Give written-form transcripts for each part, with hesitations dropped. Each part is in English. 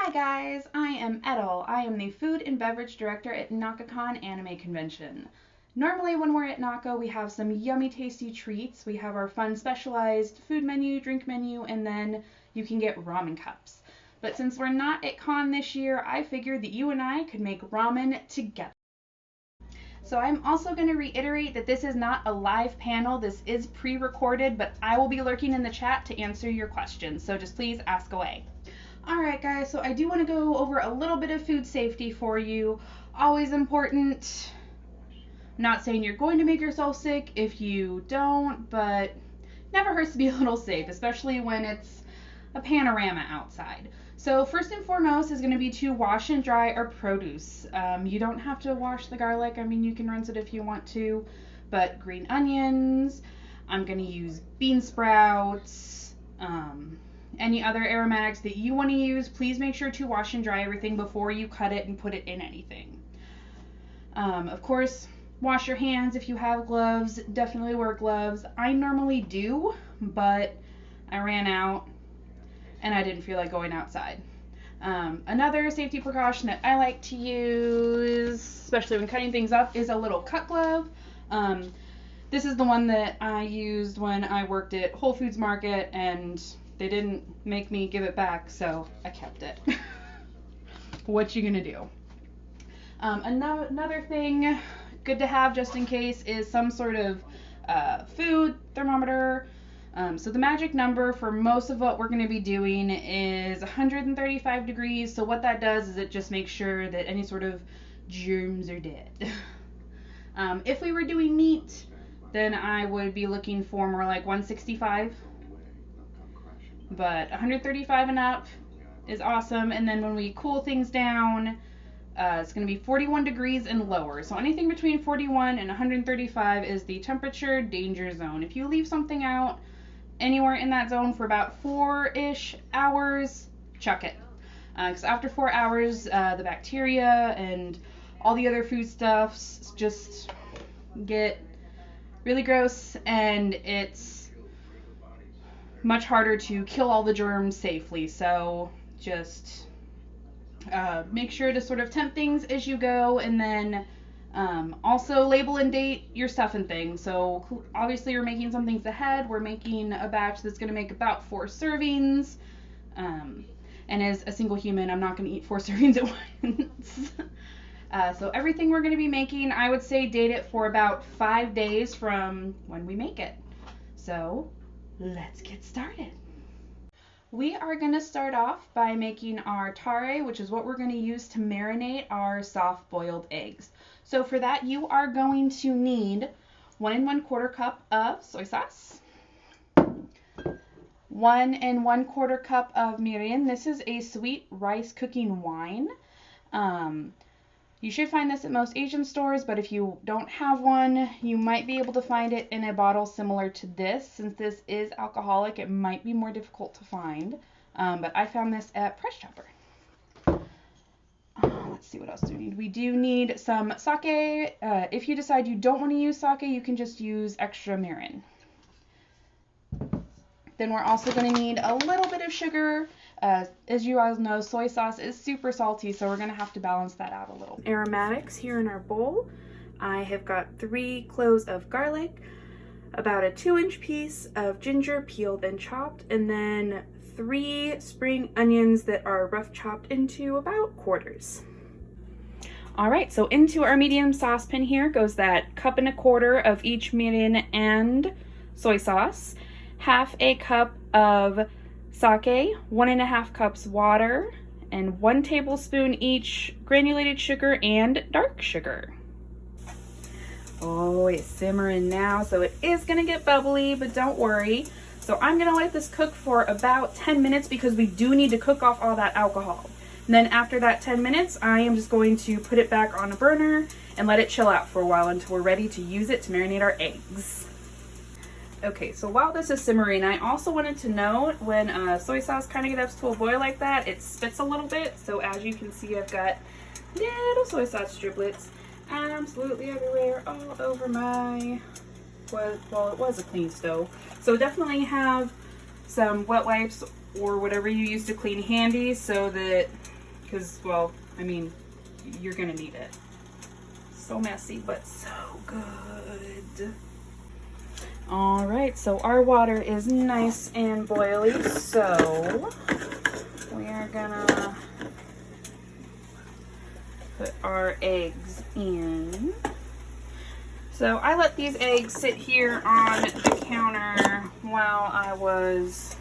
Hi guys, I am Edel. I am the Food and Beverage Director at NakaCon Anime Convention. Normally when we're at Naka, we have some yummy tasty treats. We have our fun specialized food menu, drink menu, and then you can get ramen cups. But since we're not at con this year, I figured that you and I could make ramen together. So I'm also going to reiterate that this is not a live panel. This is pre-recorded, but I will be lurking in the chat to answer your questions. So just please ask away. Alright guys, so I do want to go over a little bit of food safety for you. Always important. I'm not saying you're going to make yourself sick if you don't, but never hurts to be a little safe, especially when it's a panorama outside. So first and foremost is going to be to wash and dry our produce. You don't have to wash the garlic. I mean, you can rinse it if you want to, but green onions, I'm going to use bean sprouts, any other aromatics that you want to use. Please make sure to wash and dry everything before you cut it and put it in anything. Of course, wash your hands if you have gloves. Definitely wear gloves. I normally do, but I ran out and I didn't feel like going outside. Another safety precaution that I like to use, especially when cutting things up, is a little cut glove. This is the one that I used when I worked at Whole Foods Market, and they didn't make me give it back, so I kept it. What you gonna do? Another thing good to have just in case is some sort of food thermometer. So the magic number for most of what we're going to be doing is 135 degrees. So what that does is it just makes sure that any sort of germs are dead. If we were doing meat, then I would be looking for more like 165. But 135 and up is awesome. And then when we cool things down, it's going to be 41 degrees and lower. So anything between 41 and 135 is the temperature danger zone. If you leave something out anywhere in that zone for about 4-ish hours, chuck it. Because after 4 hours, the bacteria and all the other foodstuffs just get really gross, and it's much harder to kill all the germs safely. So just make sure to sort of temp things as you go, and then also label and date your stuff and things. So obviously we're making some things ahead. We're making a batch that's going to make about 4 servings. And as a single human, I'm not going to eat 4 servings at once. So everything we're going to be making, I would say date it for about 5 days from when we make it. So let's get started. We are going to start off by making our tare, which is what we're going to use to marinate our soft boiled eggs. So for that, you are going to need 1 1/4 cup of soy sauce, 1 1/4 cup of mirin. This is a sweet rice cooking wine. You should find this at most Asian stores, but if you don't have one, you might be able to find it in a bottle similar to this. Since this is alcoholic, it might be more difficult to find, but I found this at Price Chopper. Let's see, what else do we need? We do need some sake. If you decide you don't want to use sake, you can just use extra mirin. Then we're also going to need a little bit of sugar. As you guys know, soy sauce is super salty, so we're going to have to balance that out a little. Aromatics here in our bowl. I have got 3 cloves of garlic, about a 2-inch piece of ginger peeled and chopped, and then 3 spring onions that are rough chopped into about quarters. Alright, so into our medium saucepan here goes that 1 1/4 cup of each mirin and soy sauce, 1/2 cup of sake, 1 1/2 cups water, and 1 tablespoon each granulated sugar and dark sugar. Oh, it's simmering now, so it is going to get bubbly, but don't worry. So I'm going to let this cook for about 10 minutes because we do need to cook off all that alcohol. And then after that 10 minutes, I am just going to put it back on a burner and let it chill out for a while until we're ready to use it to marinate our eggs. Okay, so while this is simmering, I also wanted to note when soy sauce kind of gets to a boil like that, it spits a little bit. So as you can see, I've got little soy sauce driblets absolutely everywhere, all over my, well, it was a clean stove. So definitely have some wet wipes or whatever you use to clean handy, so that, because, well, I mean, you're gonna need it. So messy, but so good. All right, so our water is nice and boily, so we are gonna put our eggs in. So I let these eggs sit here on the counter while I was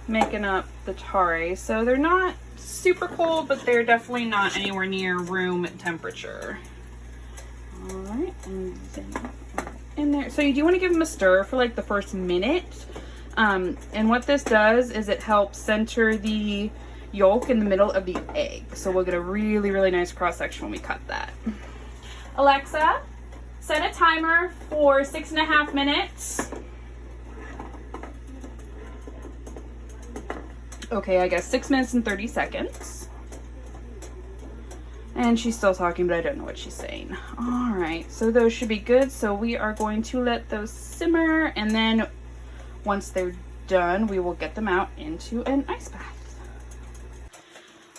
making up the tare. So they're not super cold, but they're definitely not anywhere near room temperature. All right, and then in there. So you do want to give them a stir for like the first minute. And what this does is it helps center the yolk in the middle of the egg. So we'll get a really, really nice cross section when we cut that. Alexa, set a timer for 6.5 minutes. Okay, I guess 6 minutes and 30 seconds. And she's still talking, but I don't know what she's saying. All right, so those should be good. So we are going to let those simmer, and then once they're done, we will get them out into an ice bath.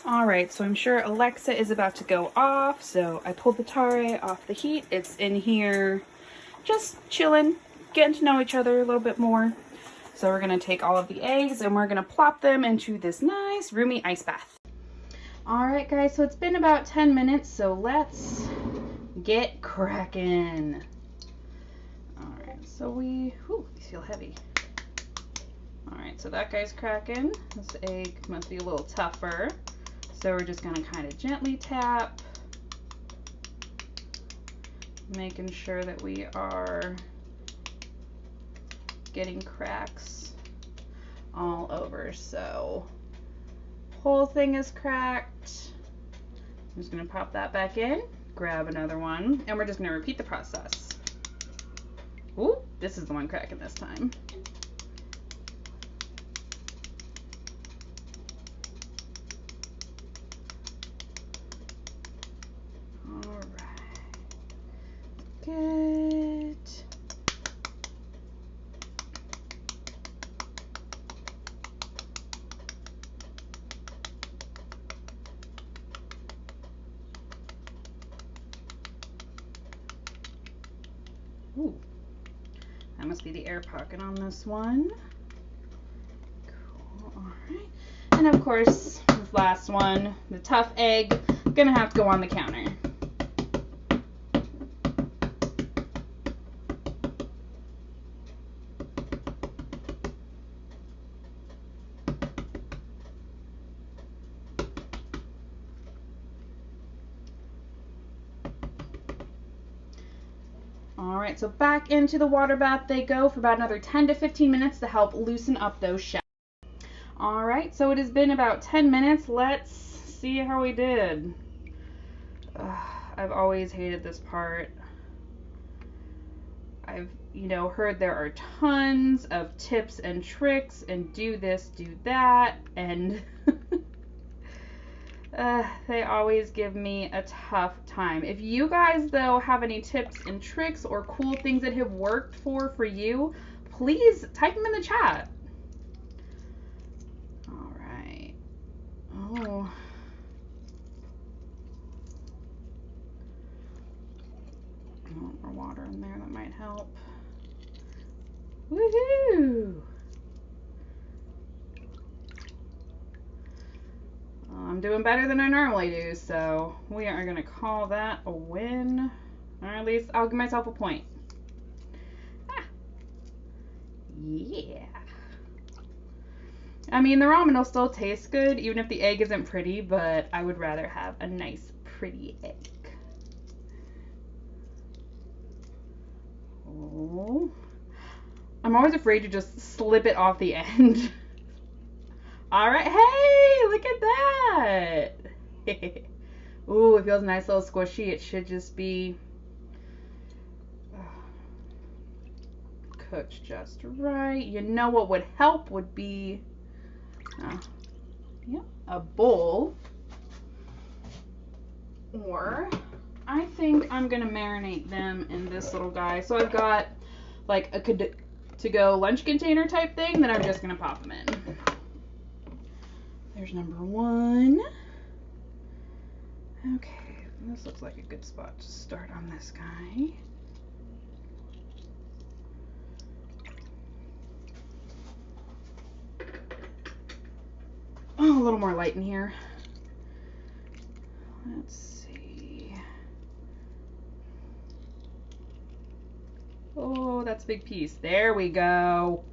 All right, so I'm sure Alexa is about to go off, so I pulled the tare off the heat. It's in here just chilling, getting to know each other a little bit more. So we're gonna take all of the eggs and we're gonna plop them into this nice roomy ice bath. All right, guys, so it's been about 10 minutes, so let's get cracking. All right, so these feel heavy. All right, so that guy's cracking. This egg must be a little tougher. So we're just gonna kind of gently tap, making sure that we are getting cracks all over. So whole thing is cracked. I'm just gonna pop that back in, grab another one, and we're just gonna repeat the process. Ooh, this is the one cracking this time. Good. Ooh, that must be the air pocket on this one. Cool. All right. And of course, this last one, the tough egg, gonna have to go on the counter. All right, so back into the water bath they go for about another 10 to 15 minutes to help loosen up those shells. All right, so it has been about 10 minutes. Let's see how we did. I've always hated this part. I've, heard there are tons of tips and tricks and do this, do that, and they always give me a tough time. If you guys, though, have any tips and tricks or cool things that have worked for you, please type them in the chat. All right. Oh. A little more water in there, that might help. Woohoo! I'm doing better than I normally do, so we are going to call that a win. Or at least I'll give myself a point. Ah. Yeah. I mean, the ramen will still taste good, even if the egg isn't pretty, but I would rather have a nice, pretty egg. Oh. I'm always afraid to just slip it off the end. All right, hey, look at that. Ooh, it feels nice, little squishy. It should just be cooked just right. You know what would help would be a bowl. Or I think I'm gonna marinate them in this little guy. So I've got like a to-go lunch container type thing, then I'm just going to pop them in. There's number 1. Okay, this looks like a good spot to start on this guy. Oh, a little more light in here. Let's see. Oh, that's a big piece. There we go.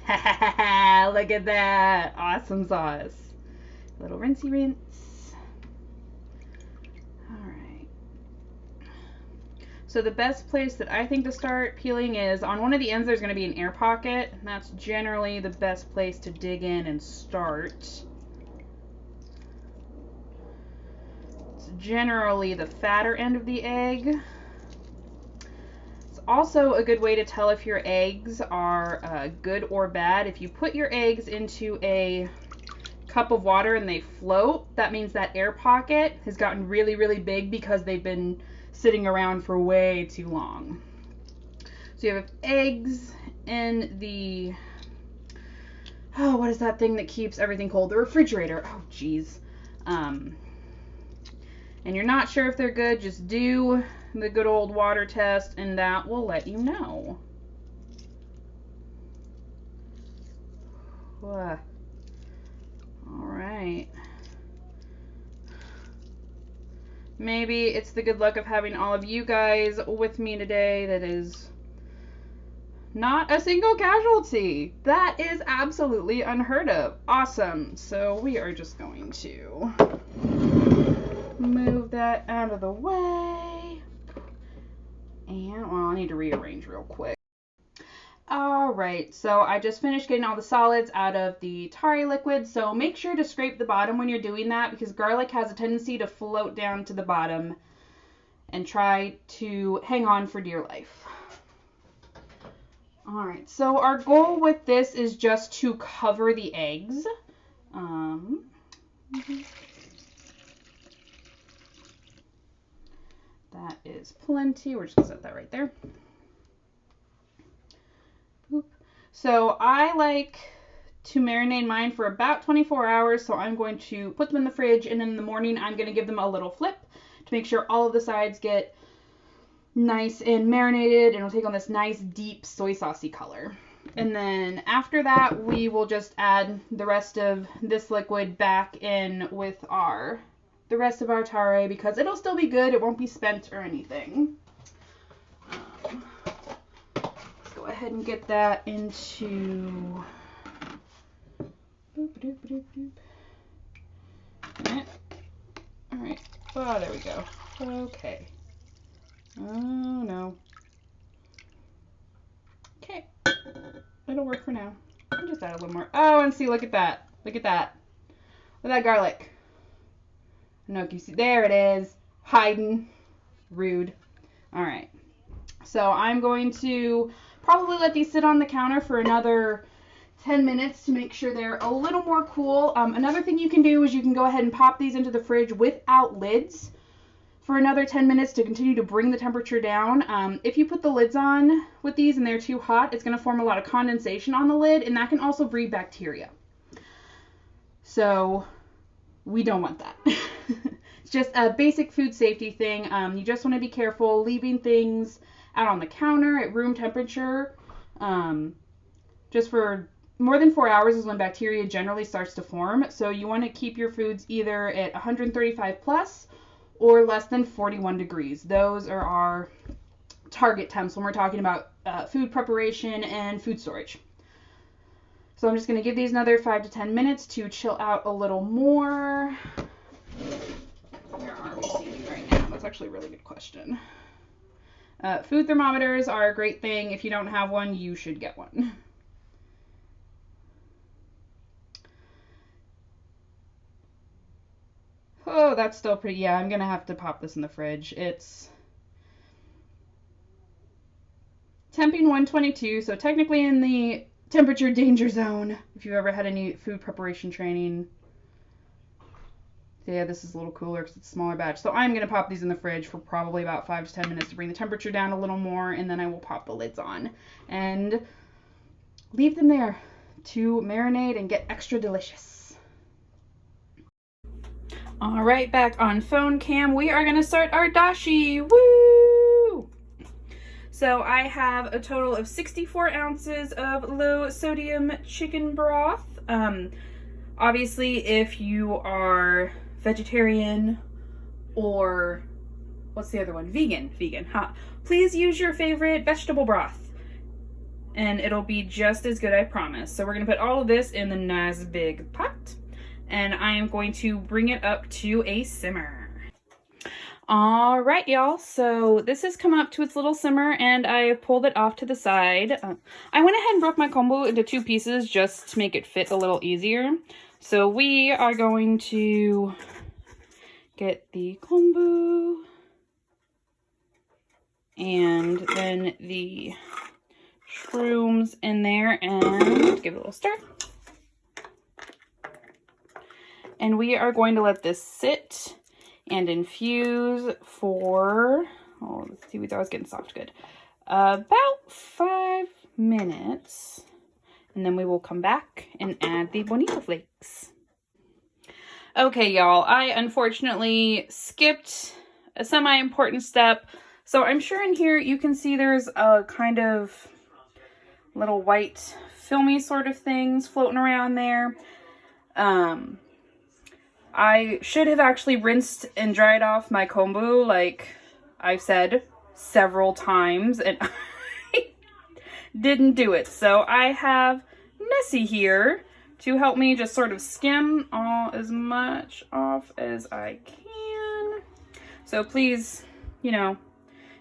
Look at that. Awesome sauce. Little rinsey rinse. Alright. So the best place that I think to start peeling is on one of the ends there's going to be an air pocket. And that's generally the best place to dig in and start. It's generally the fatter end of the egg. Also a good way to tell if your eggs are good or bad. If you put your eggs into a cup of water and they float, that means that air pocket has gotten really, really big because they've been sitting around for way too long. So you have eggs in the, oh, what is that thing that keeps everything cold? The refrigerator. Oh, geez. And you're not sure if they're good, just do the good old water test and that will let you know. All right. Maybe it's the good luck of having all of you guys with me today that is not a single casualty. That is absolutely unheard of. Awesome. So we are just going to move that out of the way. And, well, I need to rearrange real quick. Alright, so I just finished getting all the solids out of the tare liquid, so make sure to scrape the bottom when you're doing that because garlic has a tendency to float down to the bottom and try to hang on for dear life. Alright, so our goal with this is just to cover the eggs. That is plenty. We're just going to set that right there. So I like to marinate mine for about 24 hours, so I'm going to put them in the fridge, and in the morning I'm going to give them a little flip to make sure all of the sides get nice and marinated, and it'll take on this nice deep soy saucy color. And then after that, we will just add the rest of this liquid back in with the rest of our tare because it'll still be good. It won't be spent or anything. Go ahead and get that into all right. Oh, there we go. Okay. Oh no. Okay. It'll work for now. I'll just add a little more. Oh, and see, look at that. Look at that. Look at that garlic. No, you see, there it is. Hiding. Rude. All right. So I'm going to probably let these sit on the counter for another 10 minutes to make sure they're a little more cool. Another thing you can do is you can go ahead and pop these into the fridge without lids for another 10 minutes to continue to bring the temperature down. If you put the lids on with these and they're too hot, it's going to form a lot of condensation on the lid, and that can also breed bacteria. So we don't want that. It's just a basic food safety thing. You just want to be careful leaving things out on the counter at room temperature. Just for more than 4 hours is when bacteria generally starts to form. So you want to keep your foods either at 135 plus or less than 41 degrees. Those are our target temps when we're talking about food preparation and food storage. So I'm just going to give these another 5 to 10 minutes to chill out a little more. Where are we seeing right now? That's actually a really good question. Food thermometers are a great thing. If you don't have one, you should get one. Oh, that's still pretty, yeah, I'm gonna have to pop this in the fridge. It's temping 122, so technically in the temperature danger zone, if you've ever had any food preparation training. So yeah, this is a little cooler because it's a smaller batch. So I'm going to pop these in the fridge for probably about 5 to 10 minutes to bring the temperature down a little more, and then I will pop the lids on and leave them there to marinate and get extra delicious. All right, back on phone cam, we are going to start our dashi. Woo! So I have a total of 64 ounces of low sodium chicken broth. Obviously, if you are vegetarian or what's the other one? Vegan, please use your favorite vegetable broth and it'll be just as good, I promise. So we're gonna put all of this in the nice big pot and I am going to bring it up to a simmer. All right, y'all, so this has come up to its little simmer and I pulled it off to the side. I went ahead and broke my kombu into 2 pieces just to make it fit a little easier. So we are going to get the kombu and then the shrooms in there and give it a little stir. And we are going to let this sit and infuse for, oh, the seaweed's always getting soft good, about 5 minutes. And then we will come back and add the bonito flakes. Okay, y'all, I unfortunately skipped a semi-important step. So I'm sure in here you can see there's a kind of little white filmy sort of things floating around there. I should have actually rinsed and dried off my kombu like I've said several times and I didn't do it. So I have Nessie here to help me just sort of skim as much off as I can. So please, you know,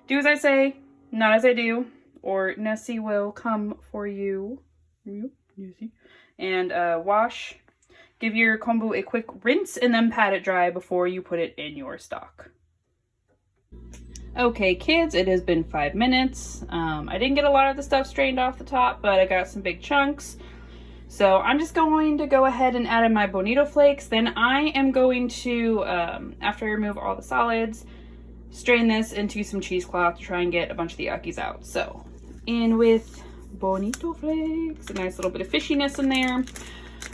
do as I say, not as I do, or Nessie will come for you. Nessie. And wash. Give your kombu a quick rinse and then pat it dry before you put it in your stock. Okay, kids, it has been 5 minutes. I didn't get a lot of the stuff strained off the top, but I got some big chunks. So I'm just going to go ahead and add in my bonito flakes. Then I am going to, after I remove all the solids, strain this into some cheesecloth to try and get a bunch of the yuckies out. So in with bonito flakes, a nice little bit of fishiness in there.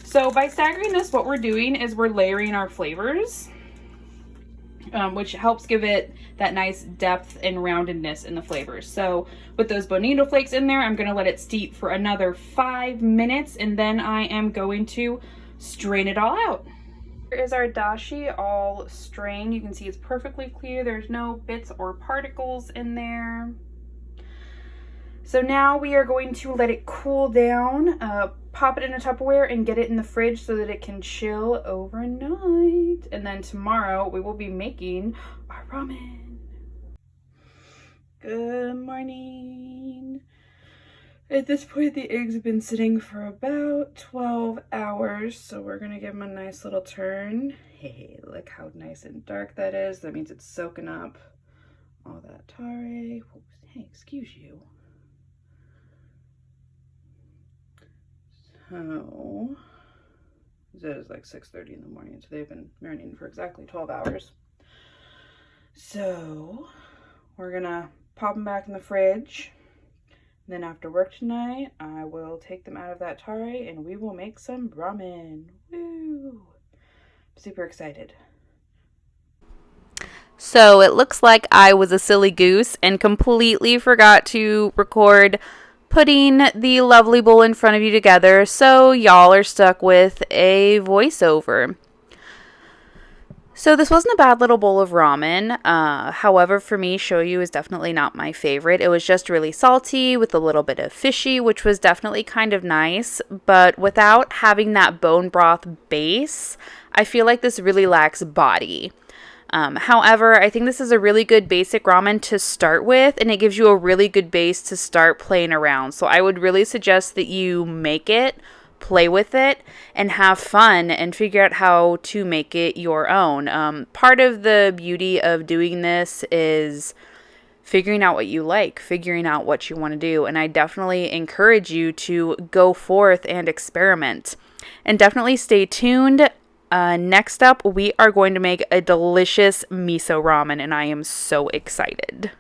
So by staggering this, what we're doing is we're layering our flavors, which helps give it that nice depth and roundedness in the flavors. So with those bonito flakes in there, I'm going to let it steep for another 5 minutes, and then I am going to strain it all out. Here is our dashi all strained. You can see it's perfectly clear. There's no bits or particles in there. So now we are going to let it cool down, pop it in a Tupperware and get it in the fridge so that it can chill overnight. And then tomorrow we will be making our ramen. Good morning. At this point, the eggs have been sitting for about 12 hours, so we're gonna give them a nice little turn. Hey, look how nice and dark that is. That means it's soaking up all that tare. Hey, excuse you. So, it is like 6:30 in the morning, so they've been marinating for exactly 12 hours. So, we're gonna pop them back in the fridge. Then after work tonight, I will take them out of that tare and we will make some ramen. Woo! Super excited. So it looks like I was a silly goose and completely forgot to record putting the lovely bowl in front of you together, so y'all are stuck with a voiceover. So this wasn't a bad little bowl of ramen. However, for me, shoyu is definitely not my favorite. It was just really salty with a little bit of fishy, which was definitely kind of nice. But without having that bone broth base, I feel like this really lacks body. However, I think this is a really good basic ramen to start with, and it gives you a really good base to start playing around. So I would really suggest that you make it, play with it, and have fun and figure out how to make it your own. Part of the beauty of doing this is figuring out what you like, figuring out what you want to do, and I definitely encourage you to go forth and experiment. And definitely stay tuned Next up, we are going to make a delicious miso ramen, and I am so excited.